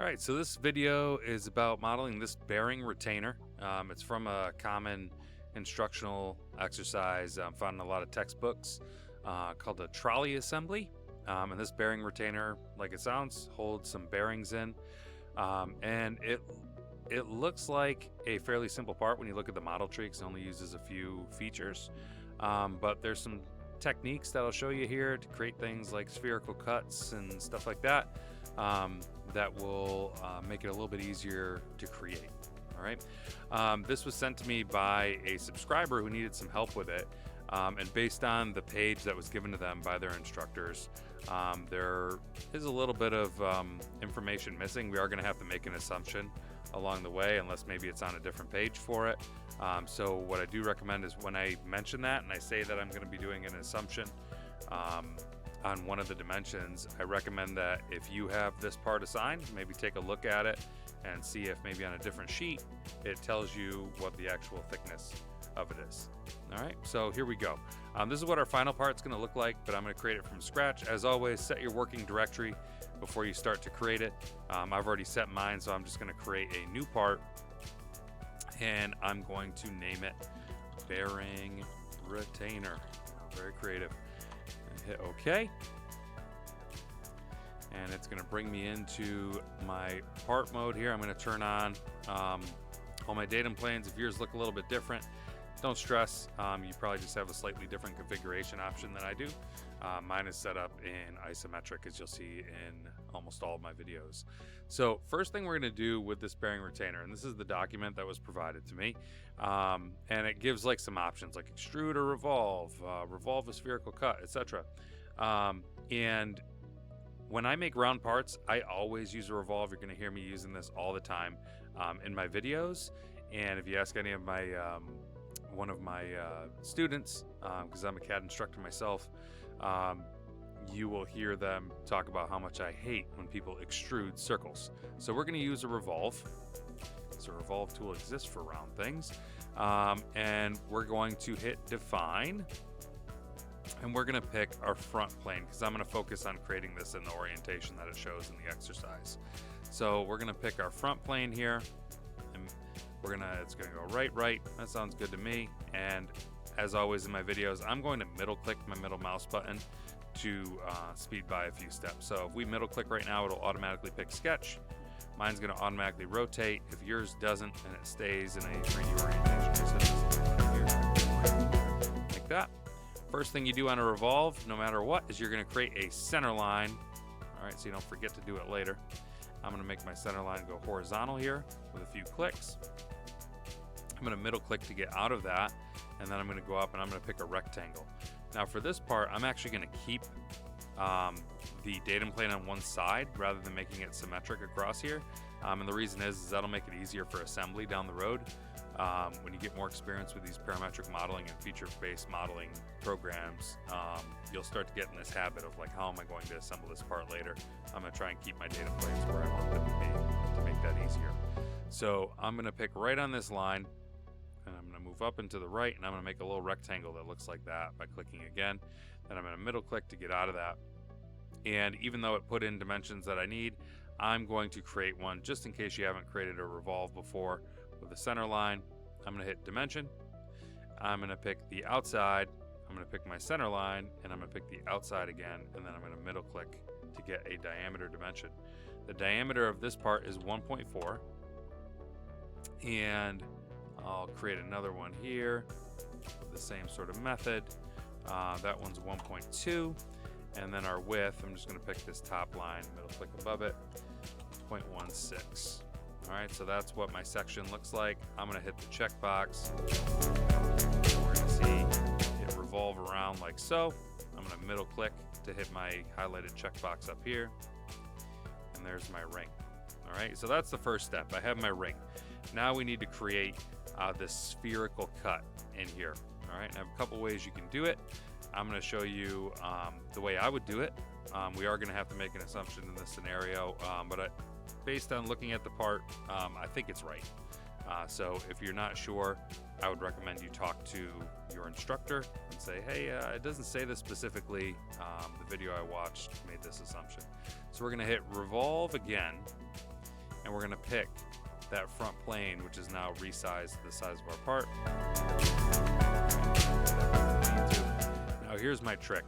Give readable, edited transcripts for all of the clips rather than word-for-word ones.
Alright, so this video is about modeling this bearing retainer. It's from a common instructional exercise found in a lot of textbooks called a Trolley Assembly. And this bearing retainer, like it sounds, holds some bearings in. And it looks like a fairly simple part when you look at the model tree, 'cause it only uses a few features. But there's some techniques that I'll show you here to create things like spherical cuts and stuff like that. That will make it a little bit easier to create. All right. This was sent to me by a subscriber who needed some help with it. And based on the page that was given to them by their instructors, there is a little bit of information missing. We are going to have to make an assumption along the way, unless maybe it's on a different page for it. So what I do recommend is when I mention that and I say that I'm going to be doing an assumption on one of the dimensions, I recommend that if you have this part assigned, maybe take a look at it and see if maybe on a different sheet it tells you what the actual thickness of it is. All right, so here we go. This is what our final part's going to look like, but I'm going to create it from scratch. As always, set your working directory before you start to create it. I've already set mine, so I'm just going to create a new part, and I'm going to name it bearing retainer. Very creative. And hit OK. And it's going to bring me into my part mode here. I'm going to turn on all my datum planes. If yours look a little bit different, don't stress. You probably just have a slightly different configuration option than I do. Mine is set up in isometric, as you'll see in almost all of my videos. So first thing we're going to do with this bearing retainer, and this is the document that was provided to me, and it gives like some options like extrude or revolve, revolve a spherical cut, etc. And when I make round parts, I always use a revolve. You're going to hear me using this all the time in my videos. And if you ask any of my one of my students, because I'm a CAD instructor myself, you will hear them talk about how much I hate when people extrude circles. So we're going to use a revolve. So a revolve tool exists for round things. And we're going to hit define. And we're going to pick our front plane, because I'm going to focus on creating this in the orientation that it shows in the exercise. So we're going to pick our front plane here. And it's going to go right. That sounds good to me. And as always in my videos, I'm going to middle click my middle mouse button to speed by a few steps. So if we middle click right now, it'll automatically pick sketch. Mine's going to automatically rotate. If yours doesn't and it stays in a 3D orientation, just here, like that. First thing you do on a revolve, no matter what, is you're going to create a center line. All right, so you don't forget to do it later. I'm going to make my center line go horizontal here with a few clicks. I'm going to middle click to get out of that, and then I'm going to go up and I'm going to pick a rectangle. Now for this part, I'm actually going to keep the datum plane on one side rather than making it symmetric across here. And the reason is that'll make it easier for assembly down the road. When you get more experience with these parametric modeling and feature-based modeling programs, you'll start to get in this habit of like, how am I going to assemble this part later? I'm going to try and keep my datum planes where I want them to be to make that easier. So I'm going to pick right on this line, and I'm going to move up and to the right, and I'm going to make a little rectangle that looks like that by clicking again. Then I'm going to middle click to get out of that. And even though it put in dimensions that I need, I'm going to create one just in case you haven't created a revolve before with a center line. I'm going to hit dimension. I'm going to pick the outside. I'm going to pick my center line, and I'm going to pick the outside again, and then I'm going to middle click to get a diameter dimension. The diameter of this part is 1.4, and I'll create another one here with the same sort of method. That one's 1.2, and then our width, I'm just going to pick this top line, middle click above it, 0.16. All right, so that's what my section looks like. I'm going to hit the checkbox. We're going to see it revolve around like so. I'm going to middle click to hit my highlighted checkbox up here. And there's my ring. All right, so that's the first step. I have my ring. Now we need to create this spherical cut in here. All right, I have a couple ways you can do it. I'm going to show you the way I would do it. We are going to have to make an assumption in this scenario, but based on looking at the part, I think it's right. So if you're not sure, I would recommend you talk to your instructor and say, hey, it doesn't say this specifically. The video I watched made this assumption. So we're going to hit revolve again. and we're going to pick that front plane, which is now resized to the size of our part. Now here's my trick.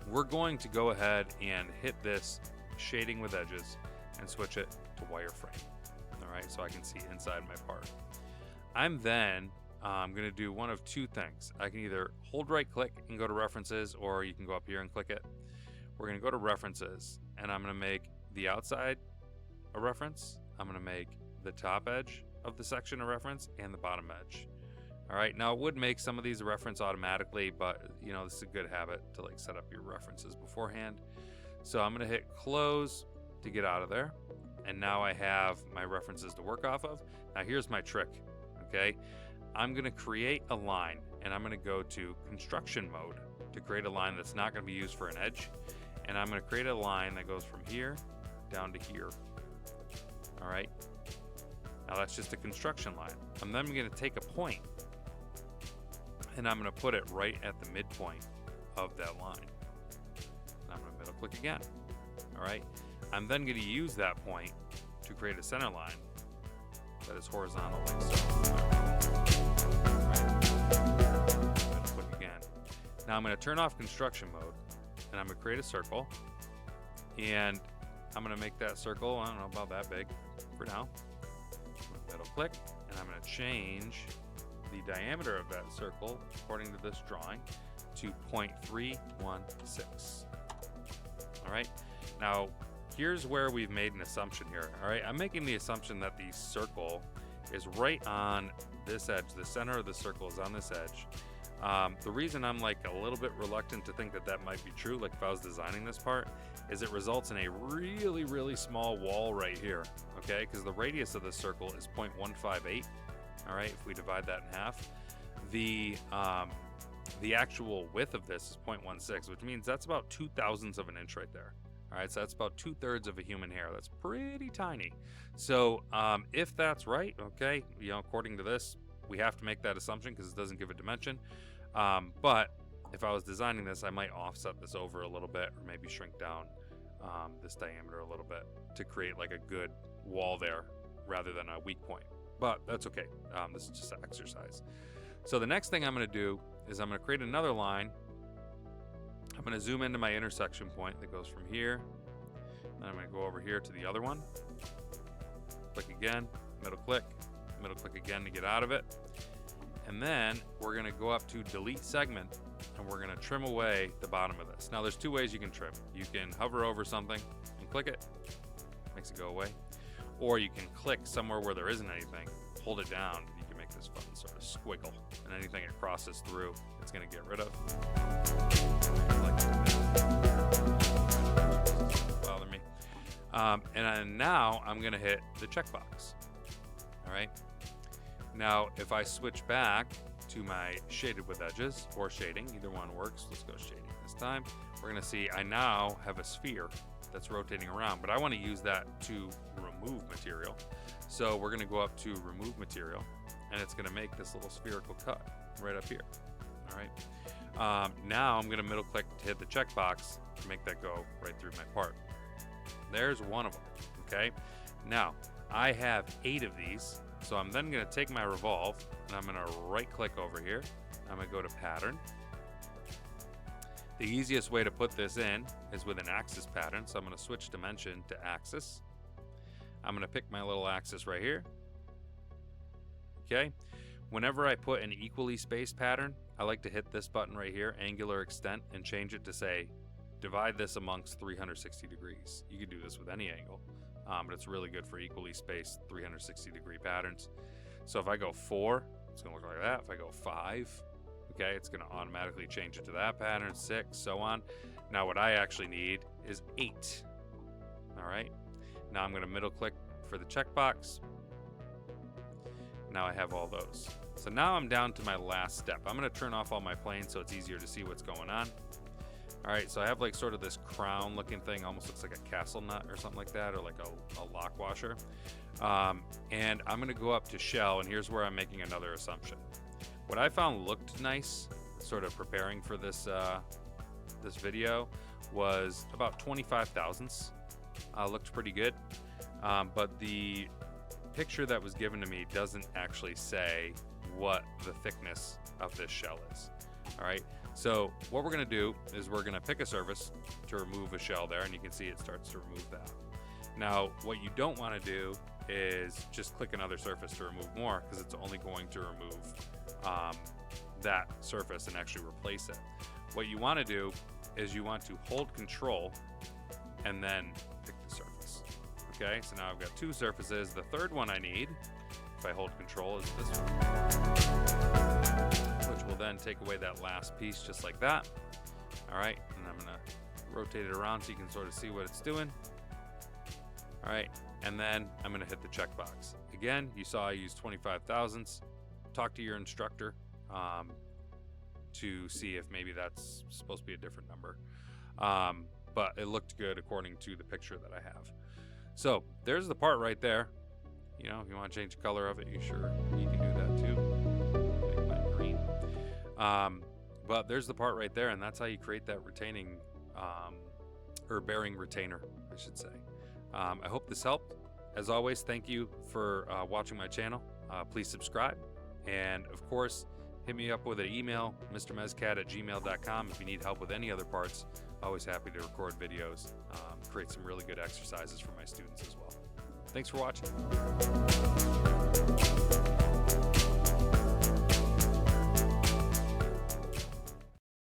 We're going to go ahead and hit this shading with edges and switch it to wireframe. All right, so I can see inside my part. I'm then going to do one of two things. I can either hold right click and go to references, or you can go up here and click it. We're going to go to references, and I'm going to make the outside a reference. I'm going to make the top edge of the section a reference, and the bottom edge. All right, now it would make some of these a reference automatically, but you know, this is a good habit to like set up your references beforehand. So I'm going to hit close to get out of there. And now I have my references to work off of. Now here's my trick, okay? I'm going to create a line, and I'm going to go to construction mode to create a line that's not going to be used for an edge. And I'm going to create a line that goes from here down to here. All right. Now that's just a construction line. I'm then going to take a point, and I'm going to put it right at the midpoint of that line. And I'm going to middle click again. All right. I'm then going to use that point to create a center line that is horizontal like so. Middle click again. Now I'm going to turn off construction mode, and I'm going to create a circle, and I'm going to make that circle, I don't know, about that big for now. Middle click, and I'm going to change the diameter of that circle according to this drawing to 0.316. All right, now here's where we've made an assumption here. All right, I'm making the assumption that the circle is right on this edge. The center of the circle is on this edge. The reason I'm like a little bit reluctant to think that that might be true, like if I was designing this part, is it results in a really, really small wall right here, okay? Because the radius of this circle is 0.158, all right? If we divide that in half, the actual width of this is 0.16, which means that's about 2/1000ths of an inch right there. All right, so that's about 2/3 of a human hair. That's pretty tiny. So if that's right, okay, you know, according to this, we have to make that assumption because it doesn't give a dimension. But if I was designing this, I might offset this over a little bit, or maybe shrink down this diameter a little bit to create like a good wall there rather than a weak point. But that's okay. This is just an exercise. So the next thing I'm going to do is I'm going to create another line. I'm going to zoom into my intersection point that goes from here. Then I'm going to go over here to the other one. Click again, middle click again to get out of it. And then we're going to go up to delete segment, and we're going to trim away the bottom of this. Now there's two ways you can trim. You can hover over something and click it, makes it go away. Or you can click somewhere where there isn't anything, hold it down, and you can make this fun sort of squiggle. And anything it crosses through, it's going to get rid of. Bother me. And then now I'm going to hit the checkbox. All right. Now, if I switch back to my shaded with edges or shading, either one works. Let's go shading this time. We're going to see I now have a sphere that's rotating around, but I want to use that to remove material. So we're going to go up to remove material, and it's going to make this little spherical cut right up here. All right. Now I'm going to middle click to hit the checkbox to make that go right through my part. There's one of them. Okay. Now I have 8 of these. So I'm then going to take my revolve, and I'm going to right click over here. I'm going to go to pattern. The easiest way to put this in is with an axis pattern. So I'm going to switch dimension to axis. I'm going to pick my little axis right here. Okay. Whenever I put an equally spaced pattern, I like to hit this button right here, angular extent, and change it to say, divide this amongst 360 degrees. You can do this with any angle. But it's really good for equally spaced 360-degree patterns. So if I go 4, it's going to look like that. If I go 5, okay, it's going to automatically change it to that pattern, 6, so on. Now what I actually need is 8. All right. Now I'm going to middle click for the checkbox. Now I have all those. So now I'm down to my last step. I'm going to turn off all my planes so it's easier to see what's going on. All right, so I have like sort of this crown looking thing, almost looks like a castle nut or something like that, or like a lock washer. And I'm gonna go up to shell, and here's where I'm making another assumption. What I found looked nice, sort of preparing for this, this video, was about 25 thousandths. Looked pretty good. but the picture that was given to me doesn't actually say what the thickness of this shell is. All right, so what we're going to do is we're going to pick a surface to remove a shell there, and you can see it starts to remove that. Now, what you don't want to do is just click another surface to remove more, because it's only going to remove that surface and actually replace it. What you want to do is you want to hold Control and then pick the surface. Okay, so now I've got two surfaces. The third one I need, if I hold Control, is this one, which will then take away that last piece just like that. All right, and I'm gonna rotate it around so you can sort of see what it's doing. All right, and then I'm gonna hit the checkbox. Again, you saw I used 25 thousandths. Talk to your instructor to see if maybe that's supposed to be a different number. But it looked good according to the picture that I have. So there's the part right there. You know, if you want to change the color of it, you can do that too. Make mine green. But there's the part right there, and that's how you create that retaining or bearing retainer, I should say. I hope this helped. As always, thank you for watching my channel. Please subscribe, and of course, hit me up with an email, mrmezcat@gmail.com, if you need help with any other parts. Always happy to record videos, create some really good exercises for my students as well. Thanks for watching.